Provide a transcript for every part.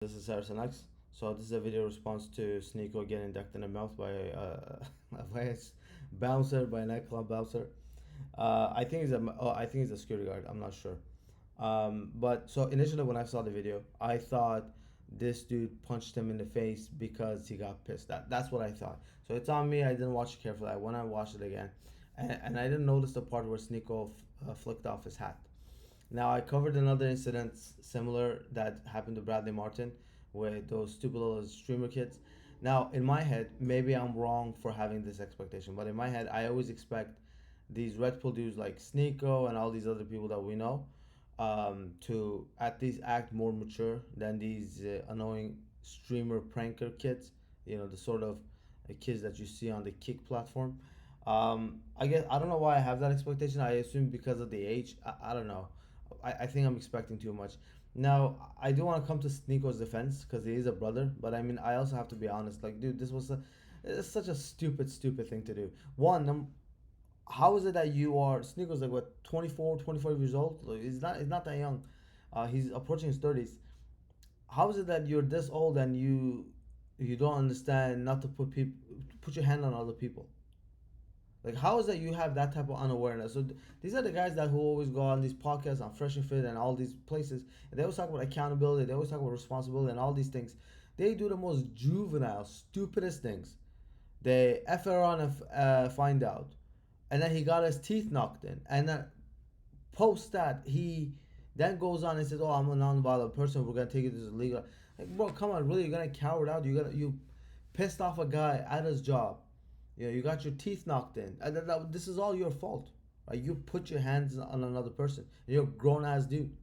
This is Harrison X. So this is a video response to Sneako getting ducked in the mouth by by a bouncer, by a nightclub bouncer. I think he's a security guard. I'm not sure. But so initially when I saw the video, I thought this dude punched him in the face because he got pissed. That's what I thought. So it's on me. I didn't watch it carefully. I went and watched it again, and I didn't notice the part where Sneako flicked off his hat. Now I covered another incident similar that happened to Bradley Martin with those stupid little streamer kids. Now in my head, maybe I'm wrong for having this expectation, but in my head, I always expect these red pill dudes like Sneako and all these other people that we know to at least act more mature than these annoying streamer pranker kids. You know, the sort of kids that you see on the Kick platform. I guess I don't know why I have that expectation. I assume because of the age. I don't know. I think I'm expecting too much. Now, I do want to come to Nico's defense because he is a brother, but I mean, I also have to be honest. Like, dude, it's such a stupid thing to do. One, how is it that you are, Sneako's like, what, 24, 25 years old? Like, he's not that young. He's approaching his 30s. How is it that you're this old and you don't understand not to put your hand on other people? Like, how is that you have that type of unawareness? So these are the guys that who always go on these podcasts on Fresh and Fit and all these places, and they always talk about accountability. They always talk about responsibility and all these things. They do the most juvenile, stupidest things. They f around and find out, and then he got his teeth knocked in, and then post that he then goes on and says, "Oh, I'm a non-violent person. We're gonna take it as legal." Like, bro, come on, really? You're gonna coward out? You pissed off a guy at his job. You know, you got your teeth knocked in. And this is all your fault, right? You put your hands on another person. And you're a grown ass dude.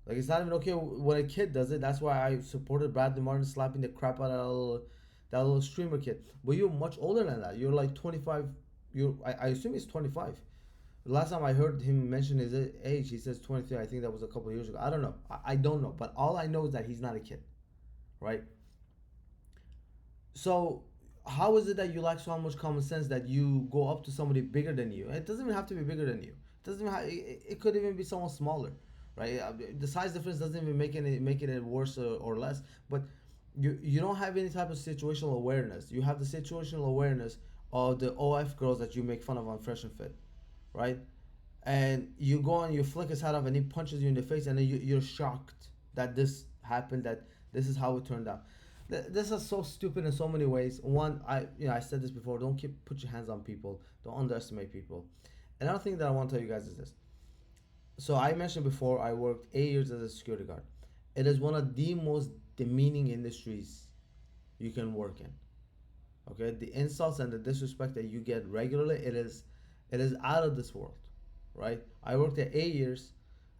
Like, it's not even okay when a kid does it. That's why I supported Bradley Martin slapping the crap out of that little streamer kid. But you're much older than that. You're like 25. I assume he's 25. The last time I heard him mention his age, he says 23. I think that was a couple of years ago. I don't know. I don't know. But all I know is that he's not a kid, right? So how is it that you lack so much common sense that you go up to somebody bigger than you? It doesn't even have to be bigger than you. It doesn't even it could even be someone smaller, right? The size difference doesn't even make it worse or less. But you don't have any type of situational awareness. You have the situational awareness of the OF girls that you make fun of on Fresh and Fit, right? And you go and you flick his hat off and he punches you in the face, and then you're shocked that this happened, that this is how it turned out. This is so stupid in so many ways. One, I said this before. Don't put your hands on people. Don't underestimate people. Another thing that I want to tell you guys is this. So I mentioned before I worked 8 years as a security guard. It is one of the most demeaning industries you can work in. Okay, the insults and the disrespect that you get regularly, it is out of this world, right? I worked there 8 years.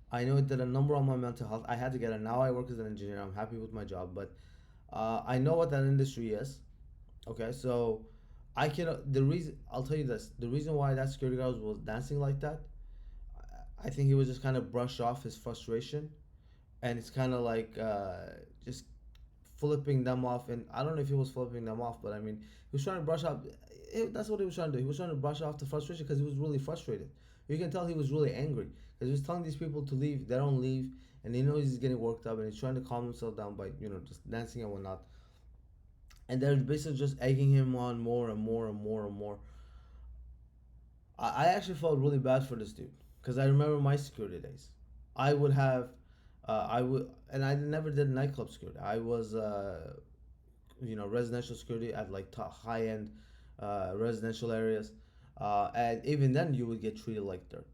I know it did a number on my mental health. I had to get it. Now I work as an engineer. I'm happy with my job, but I know what that industry is. Okay, so I can the reason I'll tell you this: the reason why that security guard was dancing like that, I think he was just kind of brush off his frustration, and it's kind of like just flipping them off. And I don't know if he was flipping them off, but I mean, he was trying to brush off. That's what he was trying to do. He was trying to brush off the frustration because he was really frustrated. You can tell he was really angry because he was telling these people to leave. They don't leave, and he knows he's getting worked up, and he's trying to calm himself down by just dancing and whatnot. And they're basically just egging him on more and more and more and more. I actually felt really bad for this dude because I remember my security days. I would have, I would, and I never did nightclub security. I was, residential security at like high end residential areas, and even then you would get treated like dirt.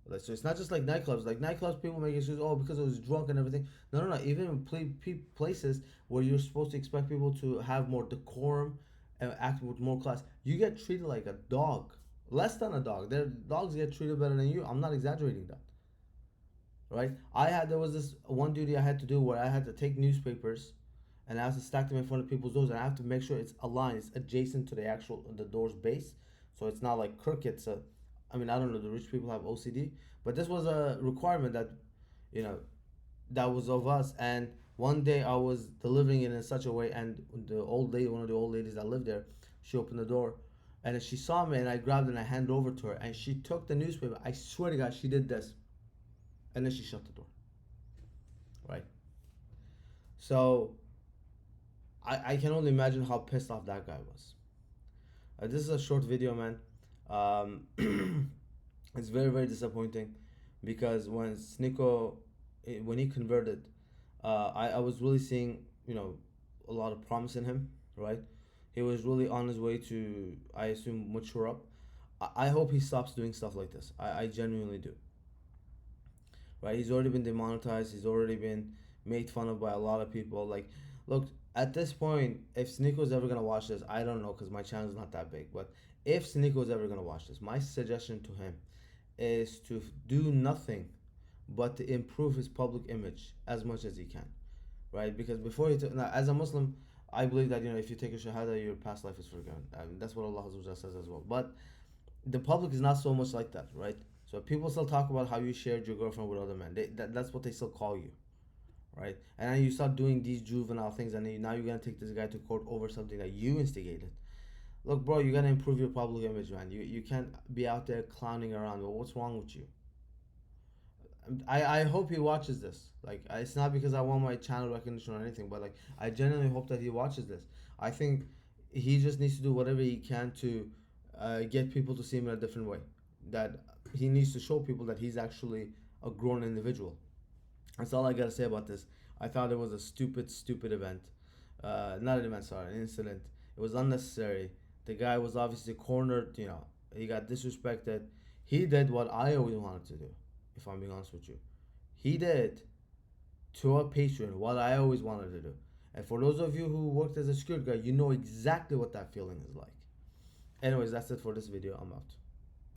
Like, so it's not just like nightclubs. Like nightclubs, people make excuses. Oh, because I was drunk and everything. No, no, no. Even in places where you're supposed to expect people to have more decorum and act with more class, you get treated like a dog, less than a dog. Their dogs get treated better than you. I'm not exaggerating that, right? There was this one duty I had to do where I had to take newspapers and I have to stack them in front of people's doors, and I have to make sure it's aligned, it's adjacent to the door's base, so it's not like crooked. So, I mean, I don't know, the rich people have OCD, but this was a requirement that, you know, that was of us. And one day I was delivering it in such a way, and the old lady, one of the old ladies that lived there, she opened the door, and she saw me, and I grabbed it and I handed over to her, and she took the newspaper. I swear to God, she did this, and then she shut the door. Right. So I can only imagine how pissed off that guy was. This is a short video, man. It's very very disappointing because when Sneako, when he converted, I was really seeing, a lot of promise in him, right? He was really on his way to, I assume, mature up. I hope he stops doing stuff like this. I genuinely do. Right? He's already been demonetized. He's already been made fun of by a lot of people. Like, look, at this point, if Sneako's ever gonna watch this, I don't know because my channel's not that big. But if Sneako's ever gonna watch this, my suggestion to him is to do nothing but to improve his public image as much as he can, right? Because before he now, as a Muslim, I believe that if you take a shahada, your past life is forgiven. I mean, that's what Allah says as well. But the public is not so much like that, right? So people still talk about how you shared your girlfriend with other men. That's what they still call you, right? And then you start doing these juvenile things, and then now you're gonna take this guy to court over something that you instigated. Look, bro, you gotta improve your public image, man. You can't be out there clowning around. Well, what's wrong with you? I hope he watches this. Like, it's not because I want my channel recognition or anything, but like, I genuinely hope that he watches this. I think he just needs to do whatever he can to get people to see him in a different way. That he needs to show people that he's actually a grown individual. That's all I gotta say about this. I thought it was a stupid, stupid event. Not an event, sorry, an incident. It was unnecessary. The guy was obviously cornered. He got disrespected. He did what I always wanted to do. If I'm being honest with you, he did to a patron what I always wanted to do. And for those of you who worked as a security guard, you know exactly what that feeling is like. Anyways, that's it for this video. I'm out.